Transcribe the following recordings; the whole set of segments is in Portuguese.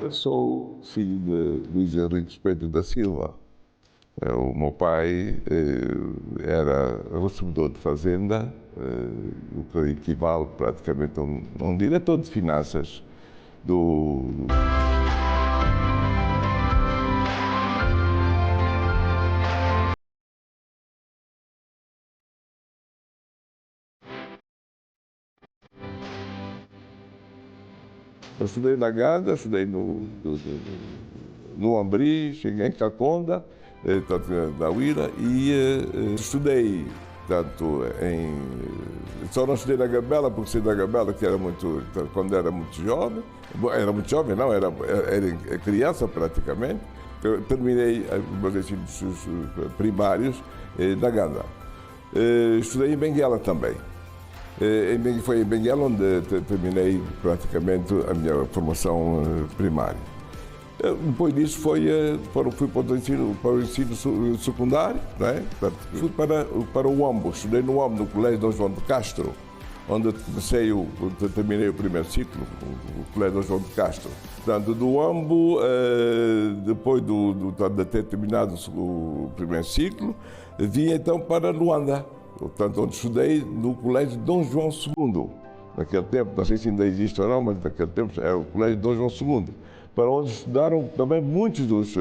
Eu sou filho de Luís Henrique Pedro da Silva. O meu pai era recebedor de fazenda, o que equivale praticamente a um diretor de finanças do. Eu estudei na Ganda, estudei no Ambri, cheguei em Caconda, da Uira, e estudei tanto em. Só não estudei na Gabela, porque estudei na Gabela, que era muito. Quando era muito jovem. Era muito jovem, não, era criança praticamente. Eu terminei os meus ensinos primários na Ganda. Estudei em Benguela também. Foi em Benguela onde terminei praticamente a minha formação primária. Depois disso fui para o ensino secundário, né? Fui para o UAMBO, estudei no UAMBO, no Colégio Dom João de Castro, onde terminei o primeiro ciclo, o Colégio Dom João de Castro. Portanto, do UAMBO, depois de ter terminado o primeiro ciclo, vim então para Luanda, portanto, onde estudei no Colégio Dom João II. Naquele tempo, não sei se ainda existe ou não, mas naquele tempo era o Colégio Dom João II, para onde estudaram também muitos dos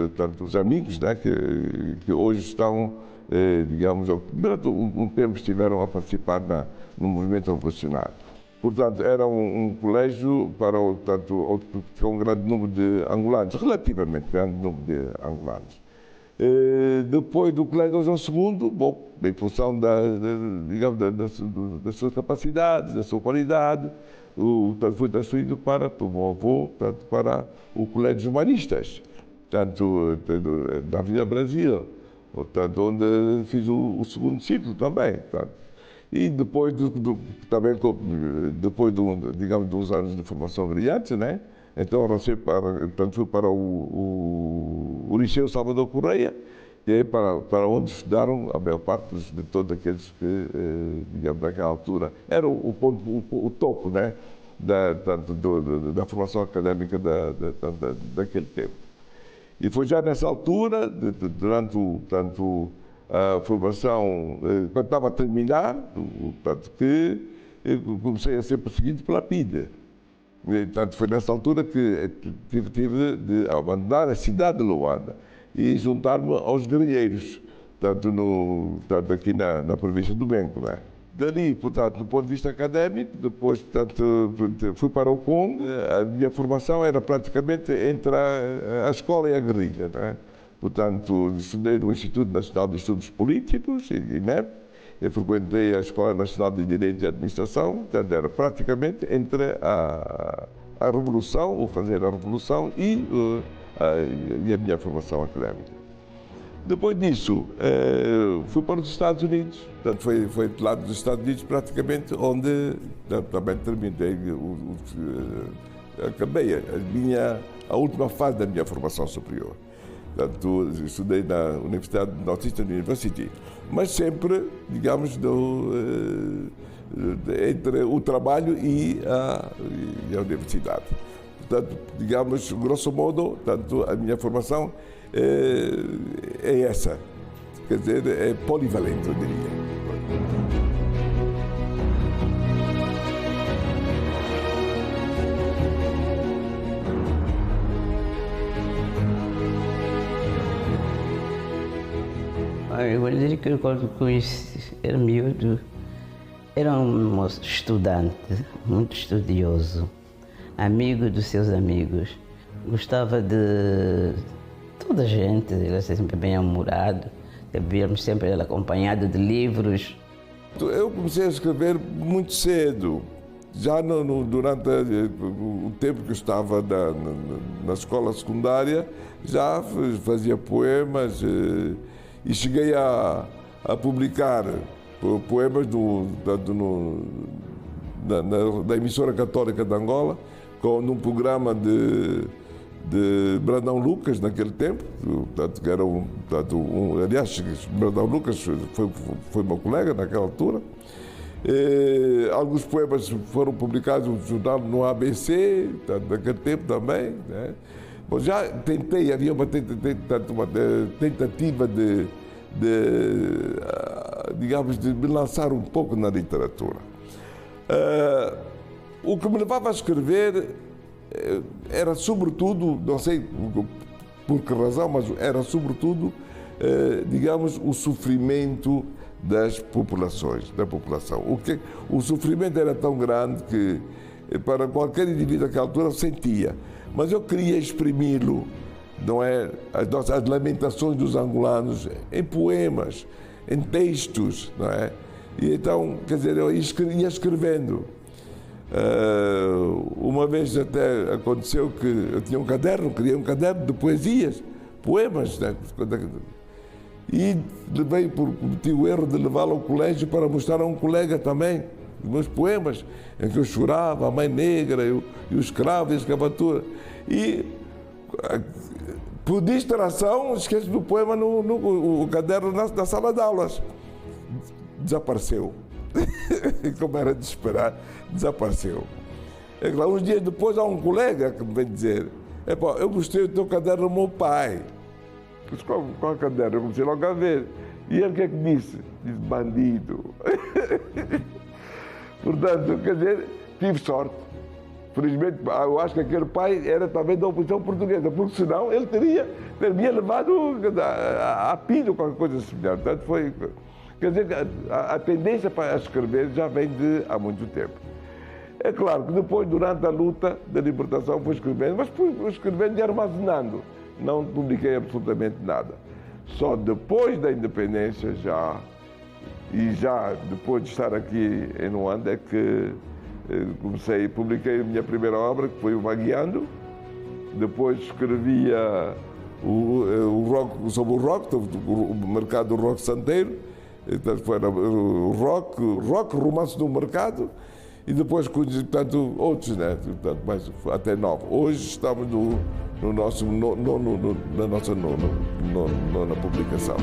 amigos, né, que hoje estão, digamos, durante um tempo estiveram a participar no movimento revolucionário. Portanto, era um colégio com um grande número de angolanos, relativamente grande número de angolanos. Depois do Colégio Dom João II, bom, em função digamos, da sua capacidade, da sua qualidade, fui transferido para o meu avô, para o Colégio dos Maristas, da Avenida Brasil, onde fiz o segundo ciclo também. E depois, também, depois digamos, dos anos de formação brilhante, né? Então, fui para o Liceu Salvador Correia, e aí para onde estudaram a maior parte de todos aqueles que, digamos, naquela altura, era o topo, né? Da formação académica daquele tempo. E foi já nessa altura, durante a formação, quando estava a terminar, que eu comecei a ser perseguido pela PIDE. Portanto, foi nessa altura que tive de abandonar a cidade de Luanda e juntar-me aos guerrilheiros, aqui na província do Benco. Né? Dali, portanto, do ponto de vista académico, depois, fui para o Congo. A minha formação era praticamente entre a escola e a guerrilha. Né? Portanto, estudei no Instituto Nacional de Estudos Políticos, INEP. Eu frequentei a Escola Nacional de Direito e Administração, portanto, era praticamente entre a Revolução, o fazer a Revolução e a minha formação académica. Depois disso, fui para os Estados Unidos. Portanto, foi do lado dos Estados Unidos praticamente onde também terminei, acabei a última fase da minha formação superior. Portanto, estudei na Universidade de Northeastern University, mas sempre, digamos, entre o trabalho e a universidade. Portanto, digamos, grosso modo, a minha formação é essa. Quer dizer, é polivalente, eu diria. Eu vou dizer que quando conheci, era miúdo, era um moço estudante, muito estudioso, amigo dos seus amigos, gostava de toda a gente, ele era sempre bem humorado, víamos sempre ele acompanhado de livros. Eu comecei a escrever muito cedo, já durante o tempo que eu estava na escola secundária, já fazia poemas. E cheguei a publicar poemas da emissora católica de Angola, num programa de Brandão Lucas, naquele tempo. Que era aliás, Brandão Lucas foi meu colega naquela altura. Alguns poemas foram publicados no jornal, no ABC, naquele tempo também. Né? Bom, já tentei, havia uma tentativa digamos, de me lançar um pouco na literatura. O que me levava a escrever era sobretudo, não sei por que razão, mas era sobretudo, digamos, o sofrimento das populações, da população. O sofrimento era tão grande que para qualquer indivíduo naquela altura sentia, mas eu queria exprimi-lo, não é, as lamentações dos angolanos em poemas, em textos, não é? E então, quer dizer, eu ia escrevendo. Uma vez até aconteceu que eu tinha um caderno, criei um caderno de poesias, poemas, né? E cometi o erro de levá-lo ao colégio para mostrar a um colega também os meus poemas, em que eu chorava, a mãe negra, e o escravo e a escravatura. E por distração, esqueci do poema no caderno na sala de aulas. Desapareceu. Como era de esperar, desapareceu. É claro, uns dias depois há um colega que me vem dizer: eu gostei do teu caderno do meu pai. Disse, qual caderno? Eu comecei logo a ver. E ele o que é que disse? Disse, bandido. Portanto, quer dizer, tive sorte. Felizmente, eu acho que aquele pai era também da oposição portuguesa, porque senão ele teria levado a pilha ou qualquer coisa semelhante. Portanto, foi. Quer dizer, a tendência para escrever já vem de há muito tempo. É claro que depois, durante a luta da libertação, fui escrevendo, mas fui escrevendo e armazenando. Não publiquei absolutamente nada. Só depois da independência já depois de estar aqui em Luanda, é que publiquei a minha primeira obra, que foi o Vagueando. Depois escrevia sobre o rock, o mercado do rock santeiro. Então, foi o rock, romance do mercado, e depois, portanto, outros, né? Portanto, mais, até 9. Hoje estamos na nossa nona publicação.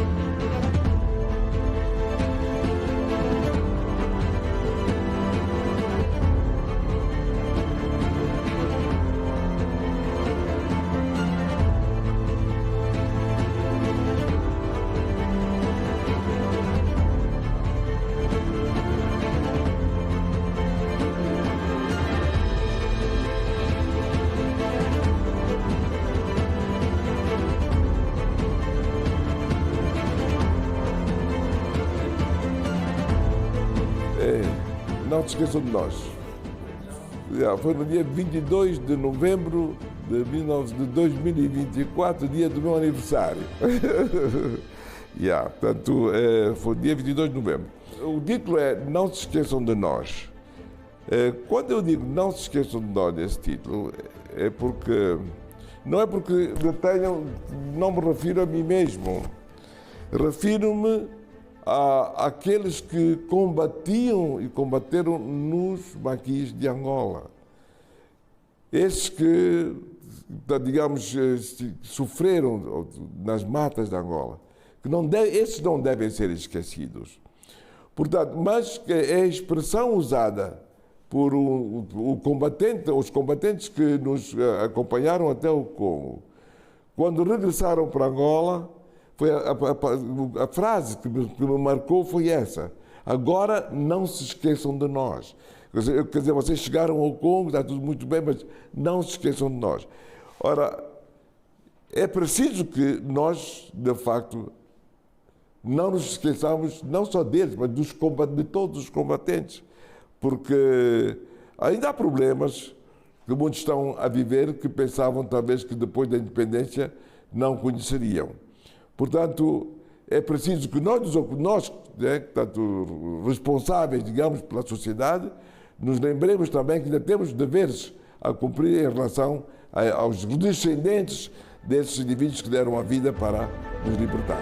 Não se esqueçam de nós. Foi no dia 22 de novembro de 2024, dia do meu aniversário. Portanto, foi dia 22 de novembro. O título é Não se esqueçam de nós. Quando eu digo não se esqueçam de nós nesse título, é porque não é porque não me refiro a mim mesmo. Refiro-me àqueles que combatiam e combateram nos maquis de Angola. Esses que, digamos, sofreram nas matas de Angola. Esses não devem ser esquecidos. Portanto, mas é a expressão usada por os combatentes que nos acompanharam até o Congo. Quando regressaram para Angola, a frase que me marcou foi essa: agora não se esqueçam de nós. Quer dizer, vocês chegaram ao Congo, está tudo muito bem, mas não se esqueçam de nós. Ora, é preciso que nós, de facto, não nos esqueçamos não só deles, mas de todos os combatentes, porque ainda há problemas que muitos estão a viver que pensavam talvez que depois da independência não conheceriam. Portanto, é preciso que nós, né, tanto responsáveis, digamos, pela sociedade, nos lembremos também que ainda temos deveres a cumprir em relação aos descendentes desses indivíduos que deram a vida para nos libertar.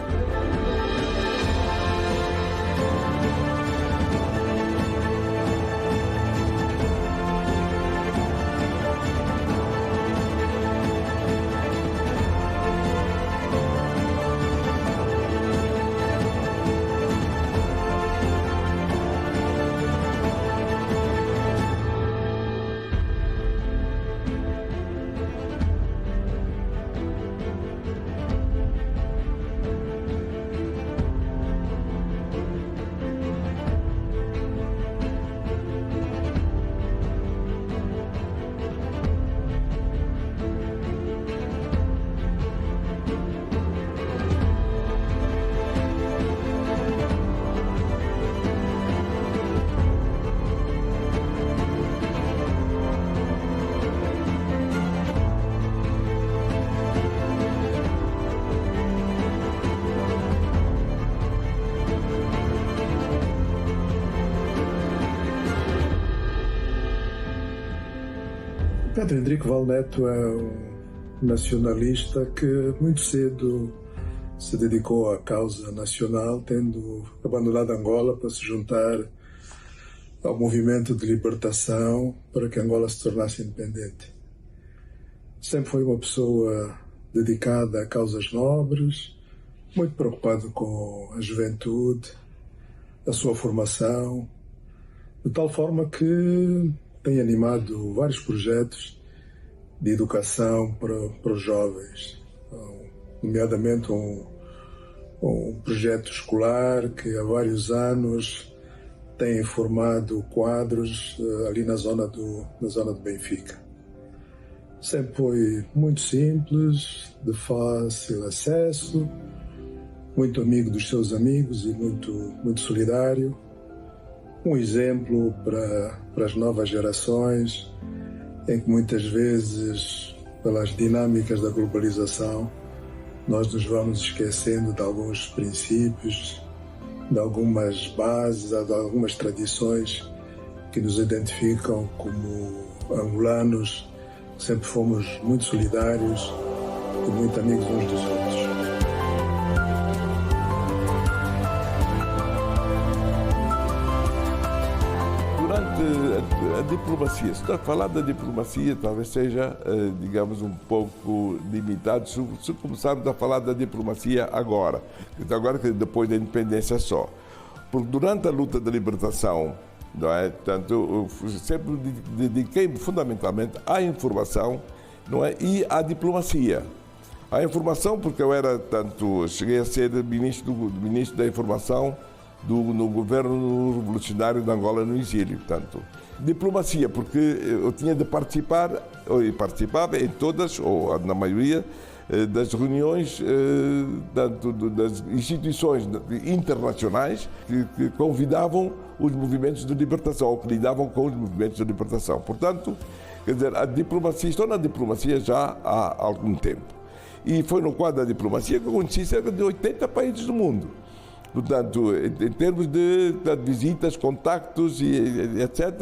Pedro Henrique Val Neto é um nacionalista que muito cedo se dedicou à causa nacional, tendo abandonado Angola para se juntar ao movimento de libertação para que Angola se tornasse independente. Sempre foi uma pessoa dedicada a causas nobres, muito preocupado com a juventude, a sua formação, de tal forma que tem animado vários projetos de educação para os jovens, nomeadamente um projeto escolar que há vários anos tem formado quadros ali na zona de Benfica. Sempre foi muito simples, de fácil acesso, muito amigo dos seus amigos e muito solidário. Um exemplo para as novas gerações, em que muitas vezes, pelas dinâmicas da globalização, nós nos vamos esquecendo de alguns princípios, de algumas bases, de algumas tradições que nos identificam como angolanos. Sempre fomos muito solidários e muito amigos uns dos outros. Durante a diplomacia, se está a falar da diplomacia, talvez seja, digamos, um pouco limitado se começarmos a falar da diplomacia agora que depois da independência só. Porque durante a luta da libertação, não é? Tanto, eu sempre dediquei-me fundamentalmente à informação, não é? E à diplomacia. À informação, porque eu cheguei a ser ministro da informação no governo revolucionário de Angola no exílio. Portanto, diplomacia, porque eu tinha de participar, e participava em todas, ou na maioria, das reuniões das instituições internacionais que convidavam os movimentos de libertação, ou que lidavam com os movimentos de libertação. Portanto, quer dizer, a diplomacia, estou na diplomacia já há algum tempo. E foi no quadro da diplomacia que eu conheci cerca de 80 países do mundo. Portanto, em termos de visitas, contactos e etc.,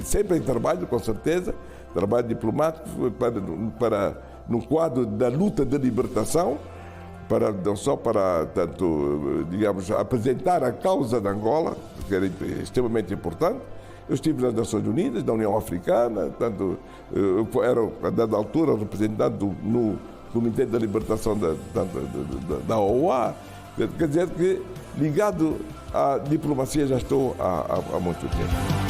sempre em trabalho, com certeza, trabalho diplomático no quadro da luta de libertação, não só para, digamos, apresentar a causa de Angola, que era extremamente importante. Eu estive nas Nações Unidas, na União Africana, eu era, a dada altura, representante no Comitê da Libertação da OA. Quer dizer que, ligado à diplomacia, já estou há muito tempo.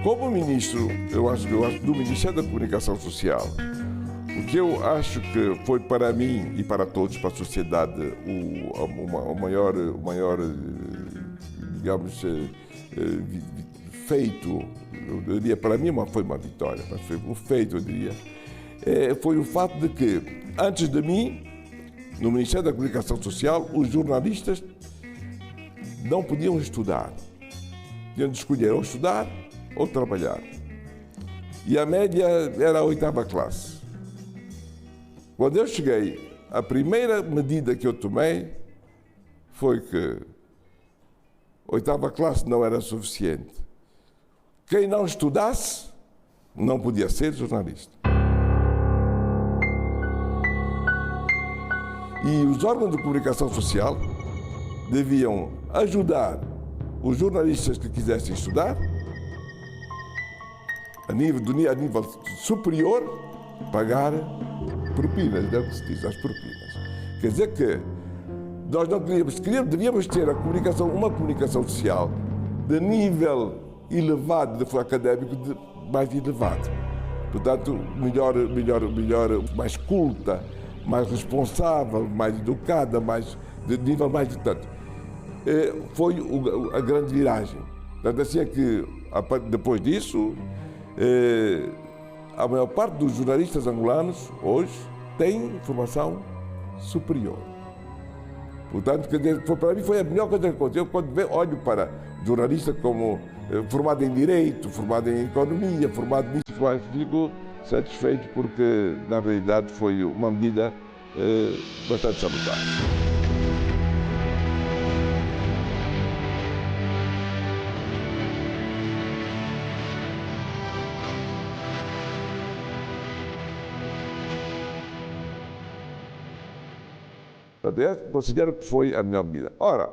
Como ministro, eu acho do Ministério da Comunicação Social, o que eu acho que foi para mim e para todos, para a sociedade, o maior, digamos, feito, eu diria, para mim foi uma vitória, mas foi um feito, eu diria, foi o fato de que, antes de mim, no Ministério da Comunicação Social, os jornalistas não podiam estudar. Tinham de escolher ou estudar ou trabalhar. E a média era a 8ª classe. Quando eu cheguei, a primeira medida que eu tomei foi que oitava classe não era suficiente. Quem não estudasse não podia ser jornalista. E os órgãos de comunicação social deviam ajudar os jornalistas que quisessem estudar, a nível superior, pagar propinas, é o que se diz, as propinas. Quer dizer que nós não devíamos ter uma comunicação social de nível elevado, académico, mais elevado. Portanto, melhor, mais culta, mais responsável, mais educada, de nível mais distante. Foi a grande viragem. Portanto, assim é que, depois disso, a maior parte dos jornalistas angolanos, hoje, tem formação superior. Portanto, para mim foi a melhor coisa que aconteceu. Quando olho para jornalista como formado em Direito, formado em Economia, formado nisso, fico satisfeito porque, na realidade, foi uma medida bastante salutar. Considero que foi a melhor medida. Ora,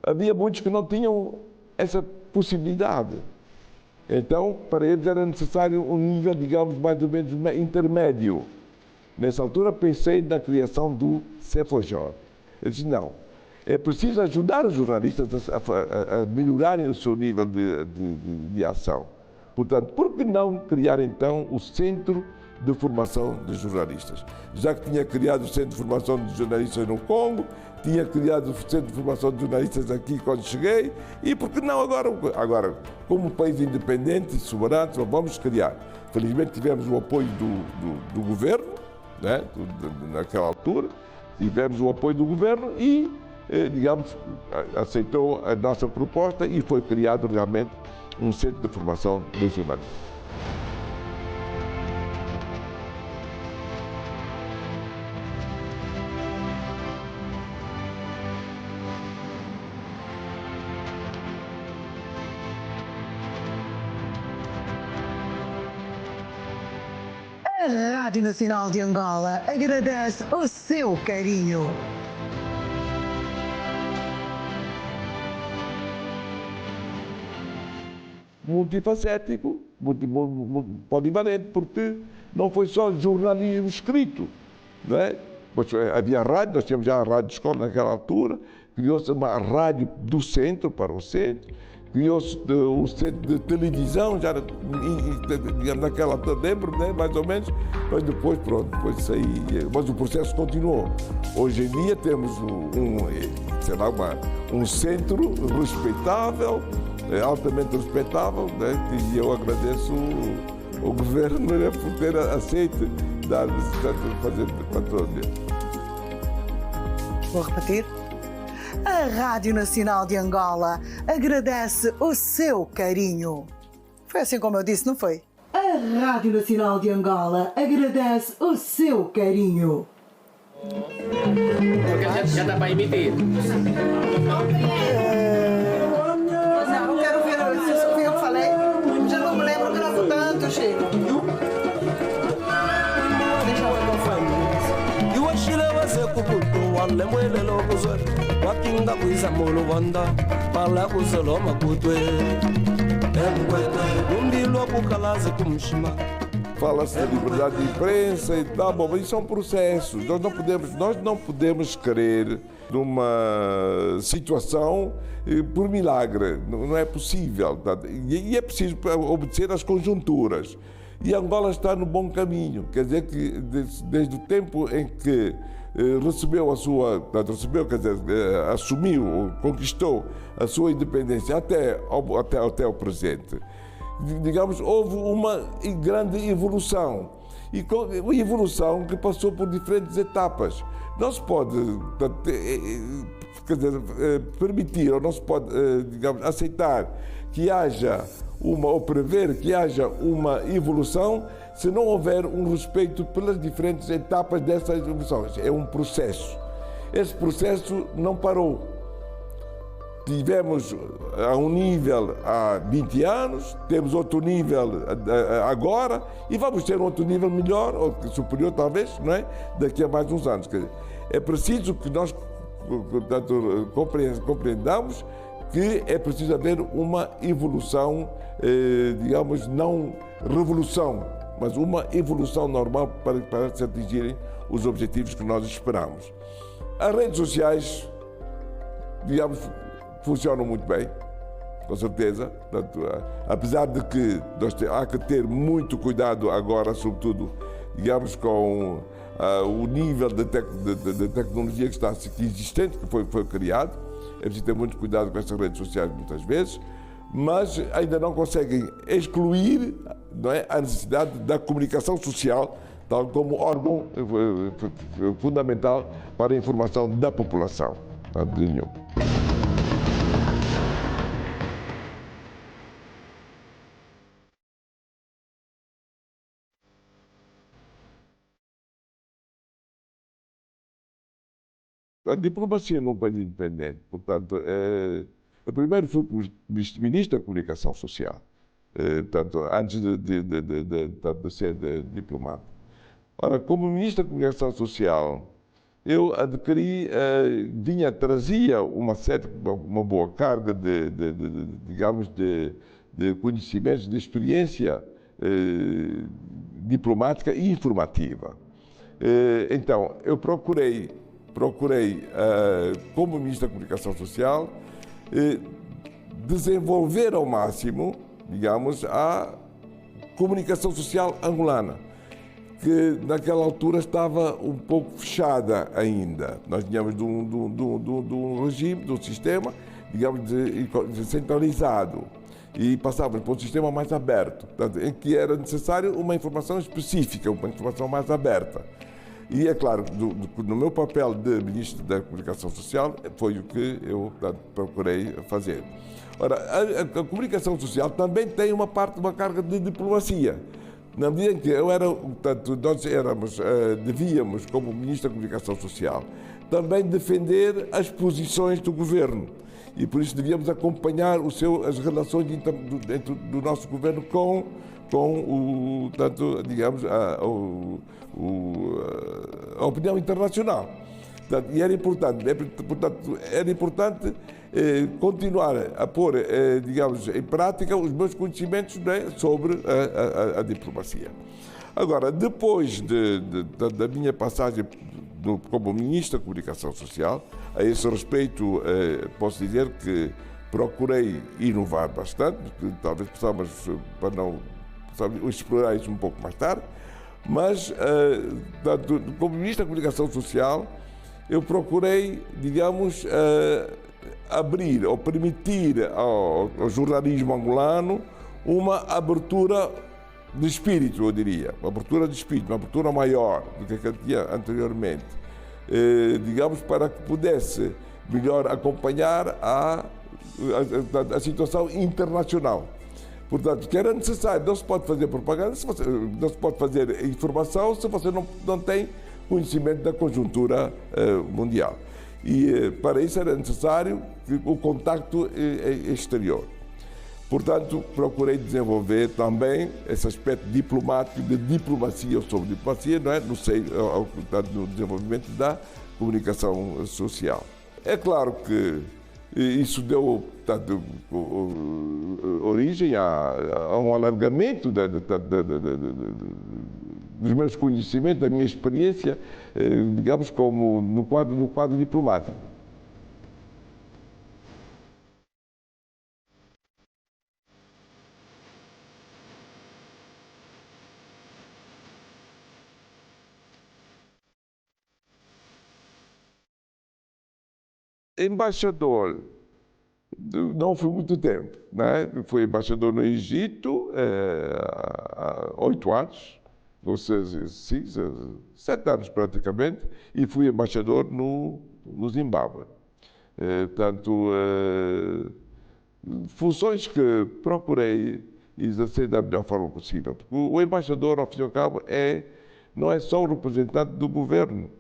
havia muitos que não tinham essa possibilidade. Então, para eles era necessário um nível, digamos, mais ou menos intermédio. Nessa altura pensei na criação do Cefojor. Eu disse, não, é preciso ajudar os jornalistas a melhorarem o seu nível de ação. Portanto, por que não criar então o Centro de Formação de Jornalistas? Já que tinha criado o Centro de Formação de Jornalistas no Congo, tinha criado o Centro de Formação de Jornalistas aqui quando cheguei, e por que não agora como país independente e soberano, vamos criar. Felizmente tivemos o apoio do governo, né? Naquela altura, tivemos o apoio do governo e, digamos, aceitou a nossa proposta e foi criado realmente um Centro de Formação de Jornalistas. A Rádio Nacional de Angola agradece o seu carinho. Multifacético, polivalente, porque não foi só jornalismo escrito, não é? Havia rádio, nós tínhamos já a rádio de escola naquela altura, criou-se uma rádio do centro para o centro, criou-se um centro de televisão, já naquela altura, lembro, né, mais ou menos, mas depois, pronto, depois saí, mas o processo continuou. Hoje em dia temos um centro respeitável, altamente respeitável, né, e eu agradeço o governo, né, por ter aceito dar fazer patrulha. Vou repetir. A Rádio Nacional de Angola agradece o seu carinho. Foi assim como eu disse, não foi? A Rádio Nacional de Angola agradece o seu carinho. Já está para emitir. Não, eu quero ver se eu falei. Já não me lembro, gravo tanto, Chico. Deixa eu ver o que eu falo. Fala-se da liberdade de imprensa e tal, bom, mas isso são processos. Nós não podemos querer numa situação por milagre. Não é possível. E é preciso obedecer às conjunturas. E Angola está no bom caminho. Quer dizer que desde o tempo em que assumiu, conquistou a sua independência até o presente, digamos, houve uma grande evolução. E uma evolução que passou por diferentes etapas. Não se pode permitir, ou não se pode, digamos, aceitar que haja ou prever que haja uma evolução se não houver um respeito pelas diferentes etapas dessa evolução. É um processo. Esse processo não parou. tivemos a um nível há 20 anos, temos outro nível agora e vamos ter um outro nível melhor, ou superior talvez, não é? Daqui a mais uns anos. Quer dizer, é preciso que nós, portanto, compreendamos que é preciso haver uma evolução, digamos, não revolução, mas uma evolução normal para se atingirem os objetivos que nós esperamos. As redes sociais, digamos, funcionam muito bem, com certeza. Portanto, apesar de que há que ter muito cuidado agora, sobretudo, digamos, com o nível de tecnologia que está existente, que foi criado. É preciso ter muito cuidado com essas redes sociais muitas vezes, mas ainda não conseguem excluir, não é, a necessidade da comunicação social, tal como órgão fundamental para a informação da população. Não de nenhum. A diplomacia num país independente, portanto, eu primeiro fui ministro da Comunicação Social, portanto, antes de ser diplomata. Ora, como ministro da Comunicação Social, eu adquiri, trazia uma boa carga digamos, de conhecimentos, de experiência diplomática e informativa. Então, eu procurei, como Ministro da Comunicação Social, desenvolver ao máximo, digamos, a comunicação social angolana, que naquela altura estava um pouco fechada ainda. Nós tínhamos de um regime, de um sistema, digamos, centralizado, e passávamos para um sistema mais aberto, portanto, em que era necessário uma informação específica, uma informação mais aberta. E é claro, no meu papel de Ministro da Comunicação Social, foi o que eu, portanto, procurei fazer. Ora, a comunicação social também tem uma carga de diplomacia. Na medida em que portanto, nós devíamos, como Ministro da Comunicação Social, também defender as posições do governo. E por isso devíamos acompanhar as relações dentro do nosso governo com tanto, digamos, a opinião internacional. Portanto, e era importante continuar a pôr, digamos, em prática os meus conhecimentos, né, sobre a diplomacia. Agora, depois da minha passagem como Ministro da Comunicação Social, a esse respeito, posso dizer que procurei inovar bastante, talvez possamos explorar isso um pouco mais tarde, mas, como Ministro da Comunicação Social, eu procurei, digamos, abrir ou permitir ao jornalismo angolano uma abertura de espírito, eu diria, uma abertura de espírito, uma abertura maior do que tinha anteriormente, digamos, para que pudesse melhor acompanhar a situação internacional. Portanto, que era necessário, não se pode fazer propaganda, não se pode fazer informação se você não tem conhecimento da conjuntura mundial. E para isso era necessário o contacto exterior. Portanto, procurei desenvolver também esse aspecto diplomático, de diplomacia ou sobre diplomacia, não é? No desenvolvimento da comunicação social. É claro que isso deu, portanto, origem a um alargamento dos meus conhecimentos, da minha experiência, digamos, como no quadro diplomático. Embaixador, não fui muito tempo, né? Fui embaixador no Egito há 8 anos, ou seja, 7 anos praticamente, e fui embaixador no Zimbábue. Portanto, funções que procurei exercer da melhor forma possível. Porque o embaixador, ao fim e ao cabo, não é só o representante do governo,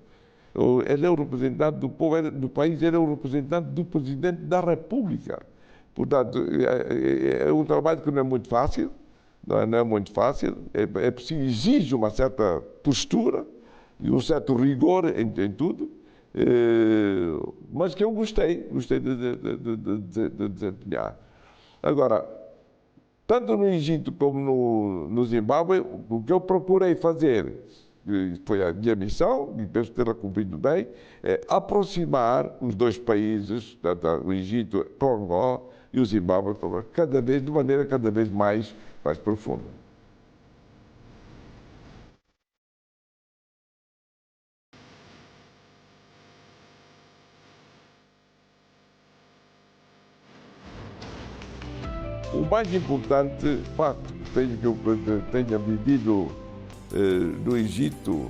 Ele é o representante do povo do país, ele é o representante do Presidente da República. Portanto, é um trabalho que não é muito fácil, não é muito fácil, é preciso, exige uma certa postura e um certo rigor em tudo, mas que eu gostei de desempenhar. Agora, tanto no Egito como no Zimbábue, o que eu procurei fazer, foi a minha missão, e penso ter-a cumprido bem, é aproximar os dois países, o Egito com Angola e o Zimbábue, de maneira cada vez mais profunda. O mais importante facto que eu tenha vivido no Egito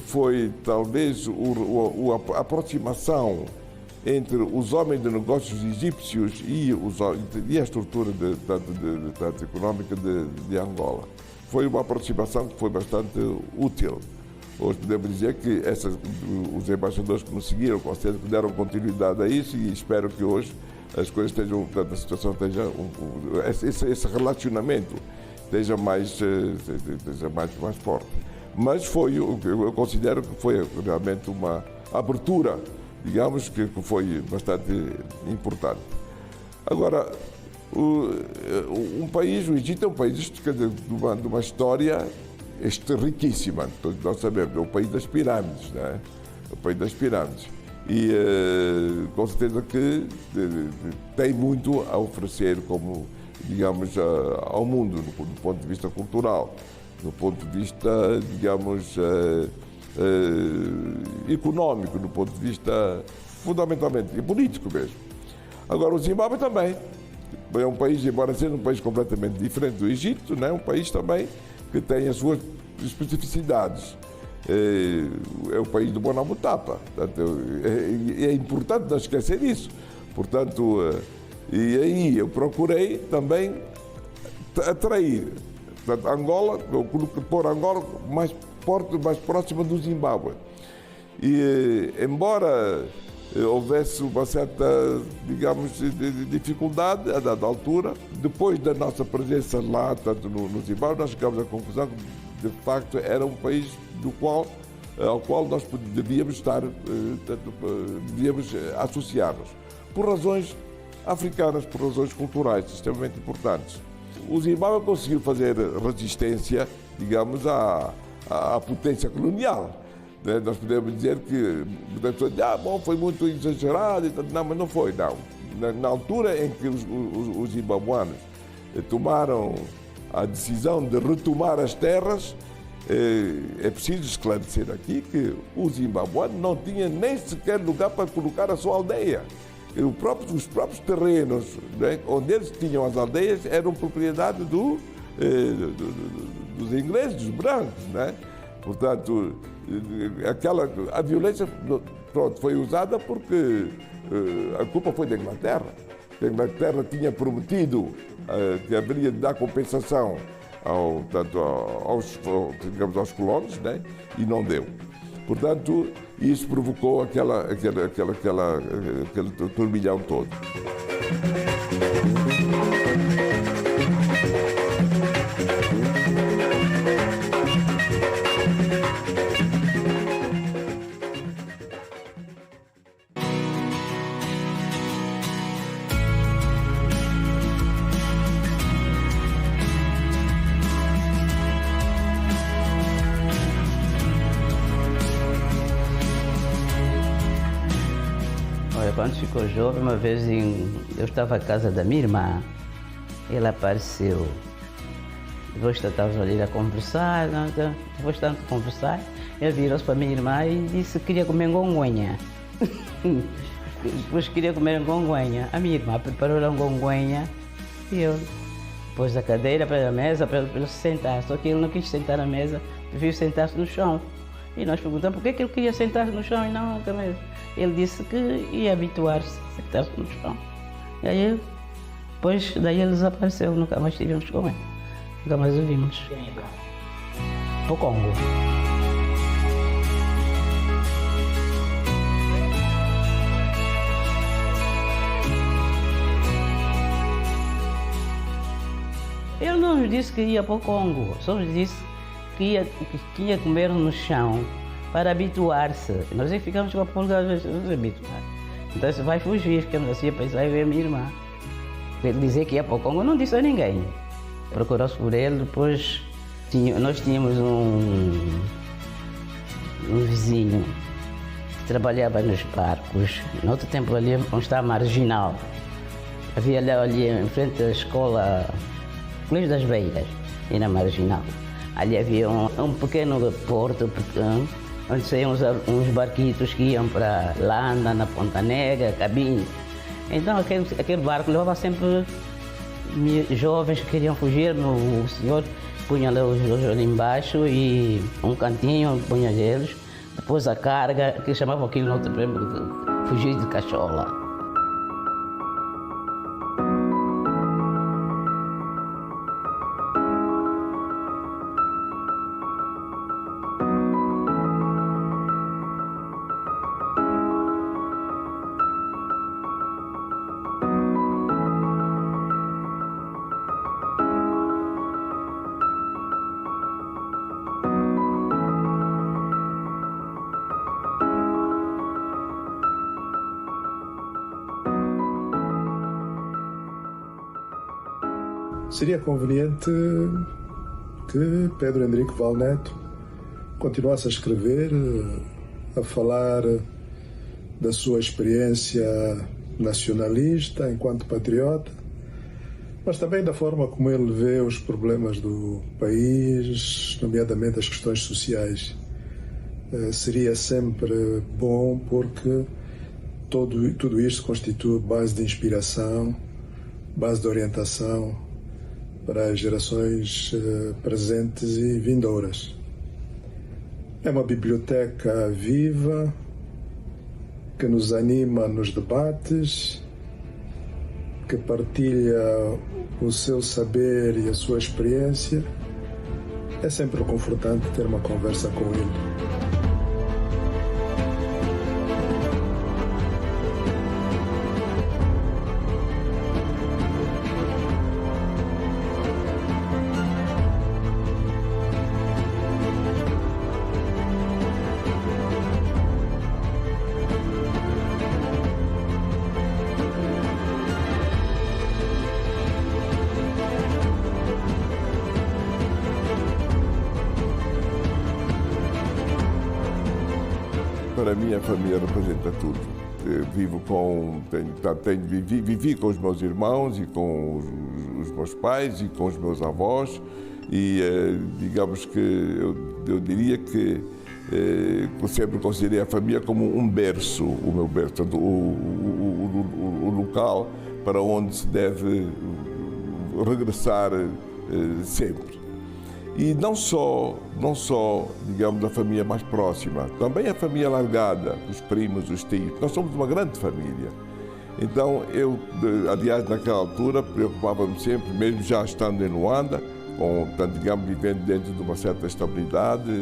foi talvez a aproximação entre os homens de negócios egípcios e a estrutura econômica de Angola. Foi uma aproximação que foi bastante útil. Hoje podemos dizer que os embaixadores que nos seguiram, com certeza, deram continuidade a isso, e espero que hoje as coisas estejam, a situação esteja, esse relacionamento esteja mais forte. Mas eu considero que foi realmente uma abertura, digamos, que foi bastante importante. Agora, o Egito é um país de uma história riquíssima, todos nós sabemos, é o país das pirâmides, não é? É o país das pirâmides. E com certeza que tem muito a oferecer como, digamos, ao mundo, do ponto de vista cultural, do ponto de vista, digamos, econômico, do ponto de vista fundamentalmente político mesmo. Agora, o Zimbábue também é um país, embora seja um país completamente diferente do Egito, né? Um país também que tem as suas especificidades. É o país do Bonamutapa. Portanto, é importante não esquecer isso. Portanto, e aí eu procurei também atrair Angola, pôr Angola mais próxima do Zimbábue. E embora houvesse uma certa, digamos, dificuldade a dada altura, depois da nossa presença lá, tanto no Zimbábue, nós chegamos à conclusão que, de facto, era um país ao qual nós devíamos associar-nos, por razões africanas, por razões culturais extremamente importantes. O Zimbábue conseguiu fazer resistência, digamos, à potência colonial. Nós podemos dizer que foi muito exagerado, não, mas não foi, não. Na altura em que os zimbabuanos tomaram a decisão de retomar as terras, é preciso esclarecer aqui que o zimbabuano não tinha nem sequer lugar para colocar a sua aldeia. Os próprios terrenos, né, onde eles tinham as aldeias eram propriedade dos ingleses, dos brancos, né? Portanto, a violência foi usada porque a culpa foi da Inglaterra. A Inglaterra tinha prometido que haveria de dar compensação aos colonos, né? E não deu. Portanto, isso provocou aquele turbilhão todo. Quando ficou jovem, uma vez eu estava à casa da minha irmã, ela apareceu. Depois estávamos ali a conversar, depois de tanto conversar, ele virou-se para a minha irmã e disse que queria comer gongonha. Depois queria comer gongonha. A minha irmã preparou a gongonha e eu pôs a cadeira para a mesa para ele se sentar. Só que ele não quis sentar na mesa, preferiu sentar-se no chão. E nós perguntamos por que ele queria sentar-se no chão e não na mesa. Ele disse que ia habituar-se a sentar-se no chão. E aí, depois daí ele desapareceu, nunca mais tivemos com ele. Nunca mais o vimos. Para o Congo. Ele não nos disse que ia para o Congo, só nos disse que tinha que comer no chão para habituar-se. Nós é que ficamos com a pulga às vezes, nos habituar. Então se vai fugir, porque eu não ia pensar em ver a minha irmã. Ele dizer que ia para o Congo não disse a ninguém. Procurou-se por ele, depois nós tínhamos um vizinho que trabalhava nos barcos. No outro tempo ali onde está a Marginal. Havia ali em frente à escola Colégio das Beiras, e na Marginal. Ali havia um pequeno porto pequeno, onde saíam uns barquitos que iam para Landa, na Ponta Negra, Cabinho. Então aquele barco levava sempre jovens que queriam fugir. O senhor punha os ali embaixo e um cantinho punha eles. Depois a carga, que chamavam aquilo no outro tempo de fugir de cachola. Seria conveniente que Pedro Henrique Val Neto continuasse a escrever, a falar da sua experiência nacionalista enquanto patriota, mas também da forma como ele vê os problemas do país, nomeadamente as questões sociais. Seria sempre bom porque tudo isto constitui base de inspiração, base de orientação para as gerações presentes e vindouras. É uma biblioteca viva que nos anima nos debates, que partilha o seu saber e a sua experiência. É sempre reconfortante ter uma conversa com ele. Para mim, a família representa tudo. Vivi com os meus irmãos e com os meus pais e com os meus avós e digamos que eu diria que eu sempre considerei a família como um berço, o meu berço, portanto, o local para onde se deve regressar sempre. E não só, digamos, a família mais próxima, também a família alargada, os primos, os tios. Nós somos uma grande família. Então, aliás, naquela altura, preocupava-me sempre, mesmo já estando em Luanda, digamos, vivendo dentro de uma certa estabilidade,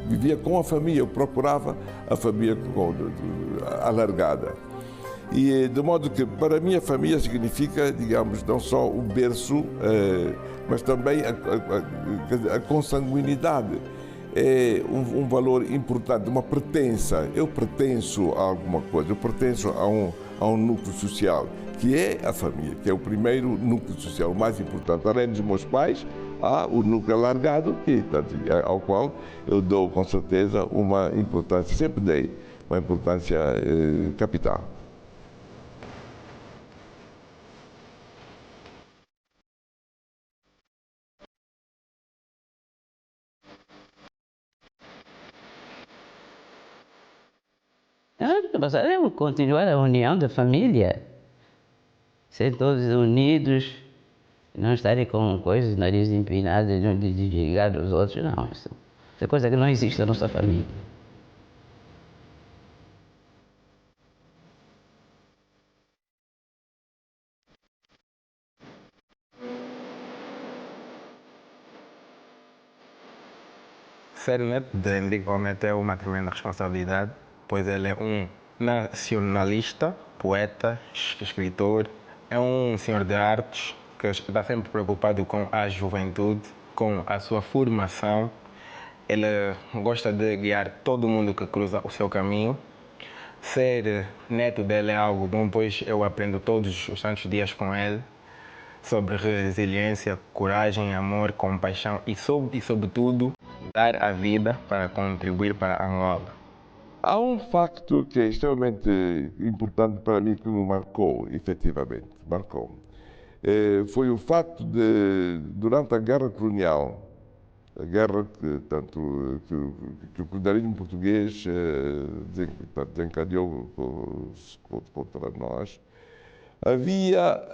vivia com a família, eu procurava a família alargada. E de modo que, para mim, a família significa, digamos, não só o berço, mas também a consanguinidade. É um valor importante, uma pertença. Eu pertenço a alguma coisa, eu pertenço a um núcleo social, que é a família, que é o primeiro núcleo social, o mais importante. Além dos meus pais, há o núcleo alargado, ao qual eu dou, com certeza, uma importância, sempre dei uma importância capital. É continuar a união da família, ser todos unidos, não estarem com coisas, nariz empinado, de desligar dos outros, não. Isso é coisa que não existe na nossa família. Ser neto de Henrique Val Neto é uma tremenda responsabilidade, pois ele é um nacionalista, poeta, escritor, é um senhor de artes porque está sempre preocupado com a juventude, com a sua formação. Ele gosta de guiar todo mundo que cruza o seu caminho. Ser neto dele é algo bom, pois eu aprendo todos os santos dias com ele sobre resiliência, coragem, amor, compaixão e sobretudo, dar a vida para contribuir para Angola. Há um facto que é extremamente importante para mim que me marcou, efetivamente, marcou. Foi o facto de, durante a Guerra Colonial, a guerra que o colonialismo português desencadeou contra nós, havia,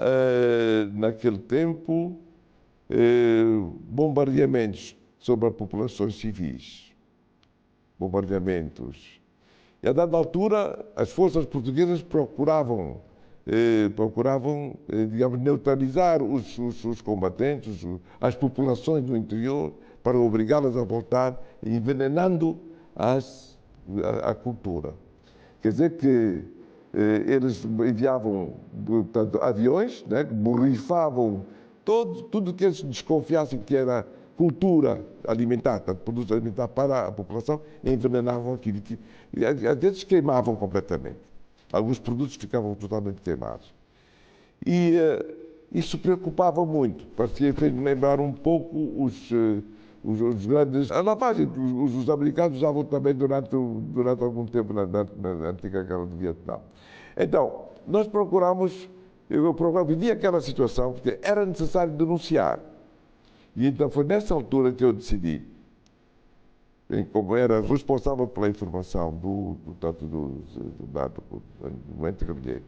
naquele tempo, bombardeamentos sobre as populações civis. Bombardeamentos. E, a dada altura, as forças portuguesas procuravam digamos, neutralizar os combatentes, as populações do interior, para obrigá-las a voltar, envenenando a cultura. Quer dizer que eles enviavam, portanto, aviões, né, que borrifavam tudo que eles desconfiassem que era cultura alimentar, portanto, produtos alimentares para a população, e envenenavam aquilo. E às vezes queimavam completamente. Alguns produtos ficavam totalmente queimados. E isso preocupava muito. Fez-me lembrar um pouco os grandes... A lavagem que os americanos usavam também durante algum tempo na antiga guerra do Vietnã. Então, nós vivi aquela situação, porque era necessário denunciar. E então foi nessa altura que eu decidi, como era responsável pela informação do momento que eu liguei,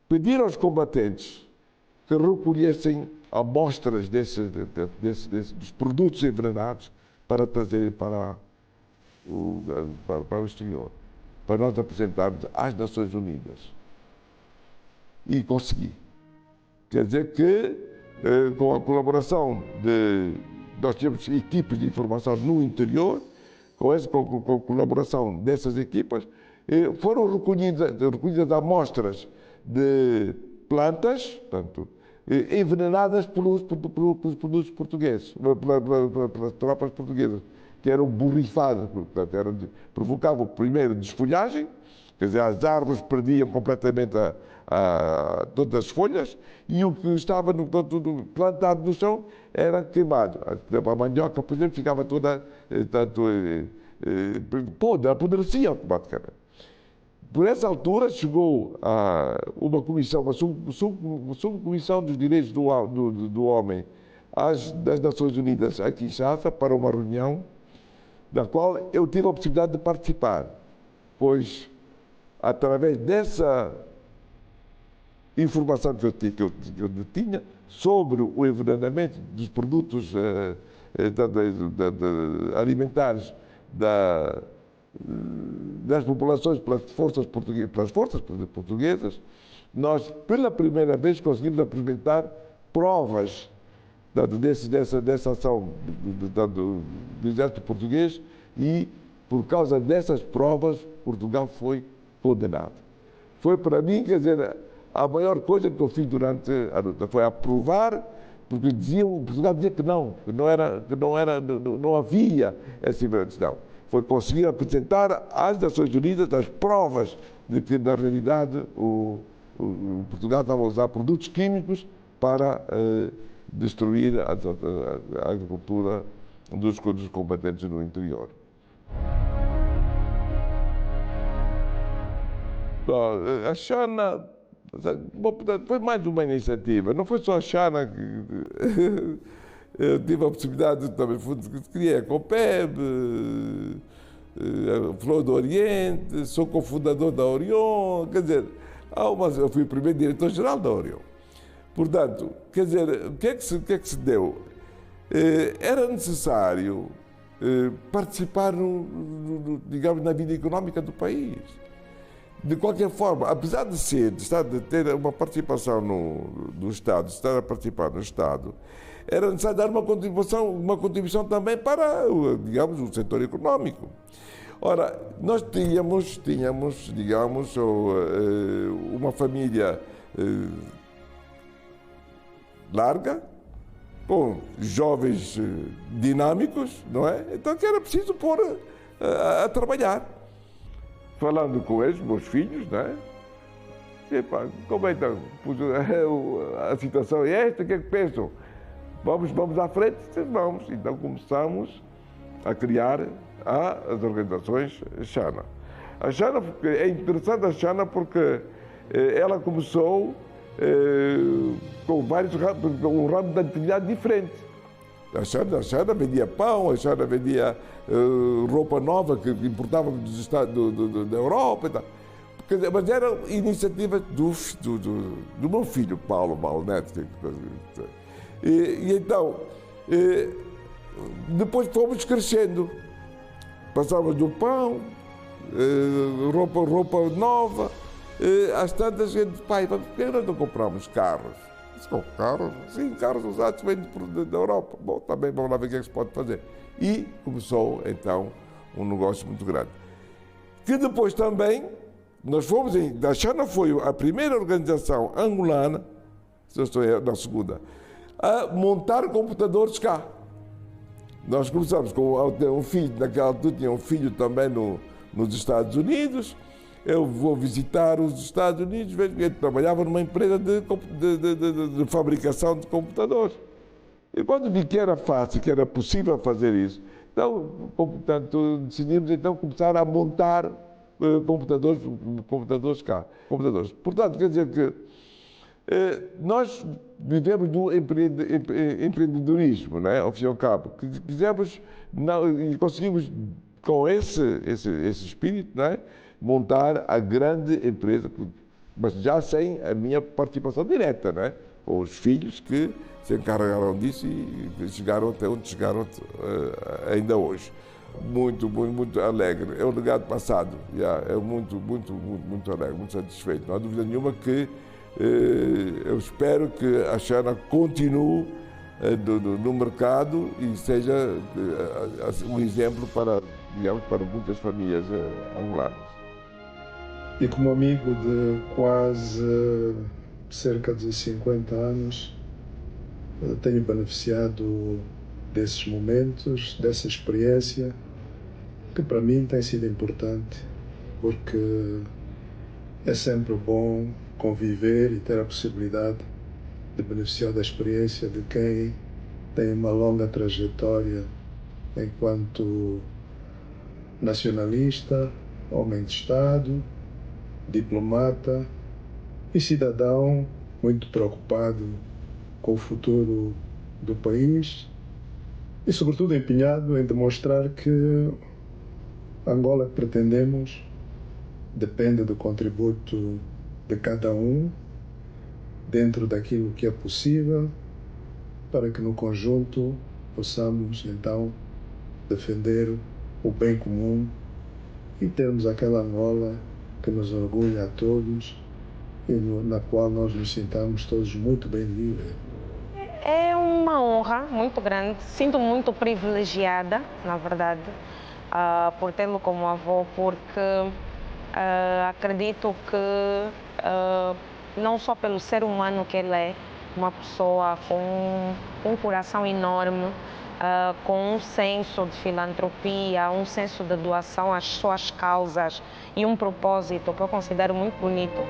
pedir aos combatentes que recolhessem amostras dos produtos envenenados para trazerem para o exterior, para nós apresentarmos às Nações Unidas. E consegui. Quer dizer que, com a colaboração nós tínhamos equipes de informação no interior, com a colaboração dessas equipas, foram recolhidas amostras de plantas, portanto, envenenadas pelos produtos portugueses, pelas tropas portuguesas, que eram borrifadas, portanto, provocavam primeiro desfolhagem, quer dizer, as árvores perdiam completamente todas as folhas, e o que estava plantado no chão era queimado. A mandioca, por exemplo, ficava toda podre, apodrecia automaticamente. Por essa altura chegou uma comissão, uma subcomissão dos direitos do homem das Nações Unidas a Kinshasa para uma reunião da qual eu tive a possibilidade de participar, pois através dessa informação que eu tinha sobre o envenenamento dos produtos alimentares das populações pelas forças portuguesas, nós, pela primeira vez, conseguimos apresentar provas dessa ação do exército português, e, por causa dessas provas, Portugal foi condenado. Foi, para mim, quer dizer, a maior coisa que eu fiz durante a luta foi aprovar, porque Portugal dizia que não havia essa investigação. Foi conseguir apresentar às Nações Unidas as provas de que, na realidade, Portugal estava a usar produtos químicos para destruir a agricultura dos combatentes no interior. A Xana foi mais uma iniciativa, não foi só a Xana que eu tive a possibilidade também de criar a COPEB, a Flor do Oriente, sou cofundador da Orion, quer dizer, eu fui o primeiro diretor-geral da Orion. Portanto, quer dizer, o que é que se deu? Era necessário participar, digamos, na vida económica do país. De qualquer forma, apesar de ter uma participação no Estado, estar a participar no Estado, era necessário dar uma contribuição também para, digamos, o setor económico. Ora, nós tínhamos, digamos, uma família larga, com jovens dinâmicos, não é? Então que era preciso pôr a trabalhar. Falando com eles, meus filhos, não é? Epa, como é então? A situação é esta, o que é que pensam? Vamos à frente? Vamos. Então começamos a criar as organizações Xana. A Xana, é interessante a Xana porque ela começou com vários ramos, um ramo de atividade diferente. A Xana vendia pão, a Xana vendia roupa nova que importava dos Estados, da Europa e tal. Mas era iniciativa do meu filho, Paulo Neto. E então, depois fomos crescendo. Passávamos do pão, roupa nova. Às tantas, gente, pai, por que nós não compramos carros? Carros? Sim, carros usados vêm da Europa. Bom, também vamos lá ver o que é que se pode fazer. E começou, então, um negócio muito grande. Que depois também, nós fomos, a Xana foi a primeira organização angolana, se eu estou na segunda, a montar computadores cá. Nós começamos com um filho, naquela altura tinha um filho também nos Estados Unidos. Eu vou visitar os Estados Unidos, vejo que ele trabalhava numa empresa de fabricação de computadores. E quando vi que era fácil, que era possível fazer isso, então, portanto, decidimos então começar a montar computadores cá. Portanto, quer dizer que nós vivemos do empreendedorismo, não é? Ao fim e ao cabo, que quisemos e conseguimos, com esse espírito, não é? Montar a grande empresa, mas já sem a minha participação direta, não é? Com os filhos que se encarregaram disso e chegaram até onde chegaram ainda hoje. Muito alegre. É um legado passado, é muito alegre, muito satisfeito. Não há dúvida nenhuma que eu espero que a Xana continue no mercado e seja um exemplo para muitas famílias angolanas. E como amigo de quase cerca de 50 anos, tenho beneficiado desses momentos, dessa experiência, que para mim tem sido importante, porque é sempre bom conviver e ter a possibilidade de beneficiar da experiência de quem tem uma longa trajetória enquanto nacionalista, homem de Estado, diplomata e cidadão muito preocupado com o futuro do país e, sobretudo, empenhado em demonstrar que a Angola que pretendemos depende do contributo de cada um dentro daquilo que é possível para que, no conjunto, possamos, então, defender o bem comum e termos aquela Angola que nos orgulha a todos e na qual nós nos sintamos todos muito bem vivos. É uma honra muito grande, sinto muito privilegiada, na verdade, por tê-lo como avô, porque acredito que não só pelo ser humano que ele é, uma pessoa com um coração enorme, com um senso de filantropia, um senso de doação às suas causas e um propósito que eu considero muito bonito,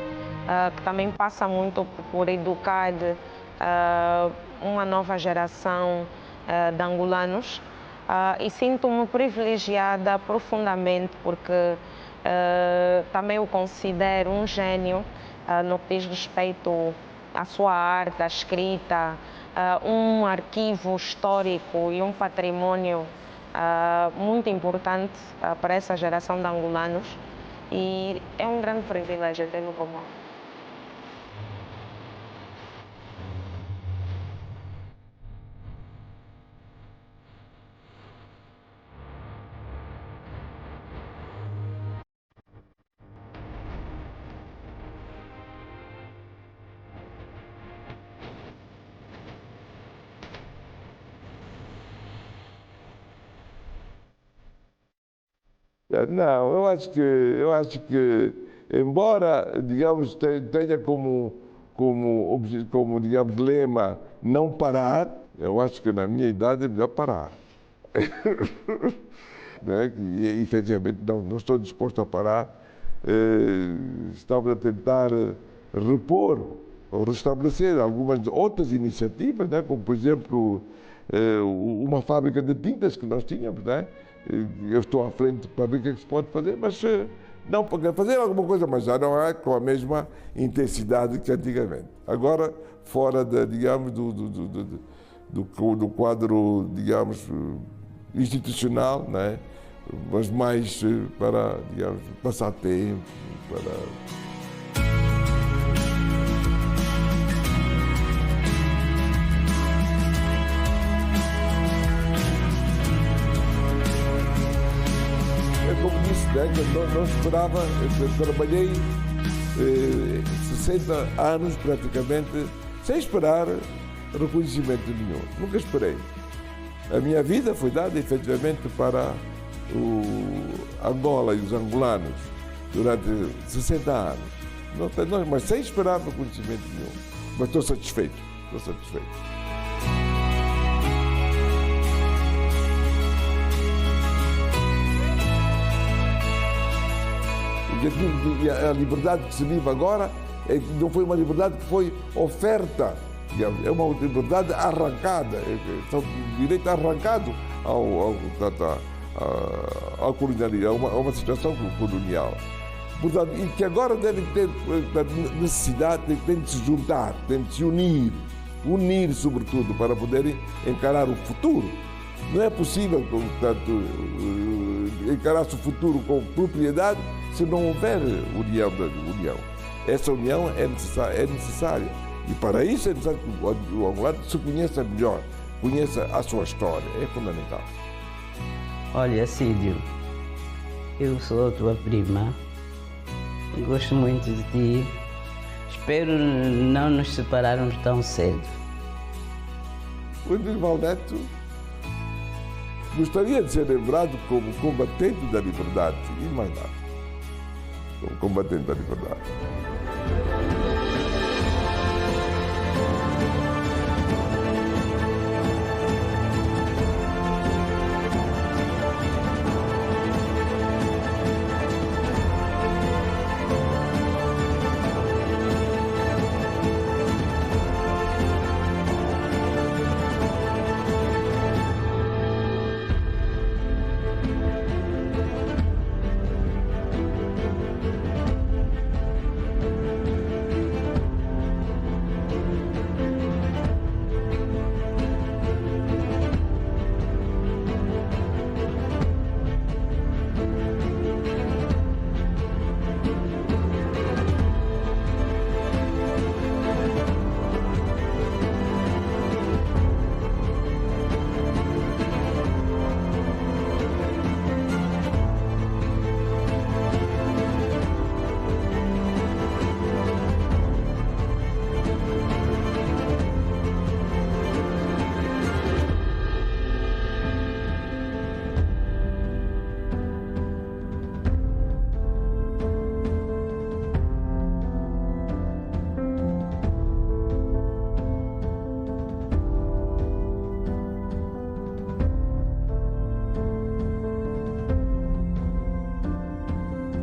que também passa muito por educar uma nova geração de angolanos, e sinto-me privilegiada profundamente porque também o considero um gênio no que diz respeito à sua arte, à escrita, um arquivo histórico e um patrimônio muito importante para essa geração de angolanos, e é um grande privilégio tê-lo como avô. Não, eu acho que embora, digamos, tenha como digamos, lema não parar, eu acho que na minha idade é melhor parar. Né? E efetivamente não estou disposto a parar. Estamos a tentar repor ou restabelecer algumas outras iniciativas, né? Como por exemplo uma fábrica de tintas que nós tínhamos, né? Eu estou à frente para ver o que é que se pode fazer, mas não, porque fazer alguma coisa, mas já não é com a mesma intensidade que antigamente. Agora, fora digamos, do quadro, digamos, institucional, né? Mas mais para, digamos, passar tempo, para... Como disse, né, que eu não esperava, eu trabalhei 60 anos praticamente sem esperar reconhecimento nenhum. Nunca esperei. A minha vida foi dada efetivamente para Angola e os angolanos durante 60 anos. Mas sem esperar reconhecimento nenhum. Mas estou satisfeito. Estou satisfeito. E a liberdade que se vive agora não foi uma liberdade que foi oferta, digamos, é uma liberdade arrancada, é um direito arrancado ao colonialismo, a uma situação colonial. Portanto, e que agora devem ter necessidade, têm de se juntar, têm de se unir sobretudo, para poderem encarar o futuro. Não é possível, portanto, encarar-se o futuro com propriedade se não houver união. Essa união é necessária. E para isso é necessário que o angolano se conheça melhor, conheça a sua história. É fundamental. Olha, Cídio, eu sou a tua prima. Gosto muito de ti. Espero não nos separarmos tão cedo. O Ednival Neto gostaria de ser lembrado como combatente da liberdade e mais nada. Como combatente da liberdade.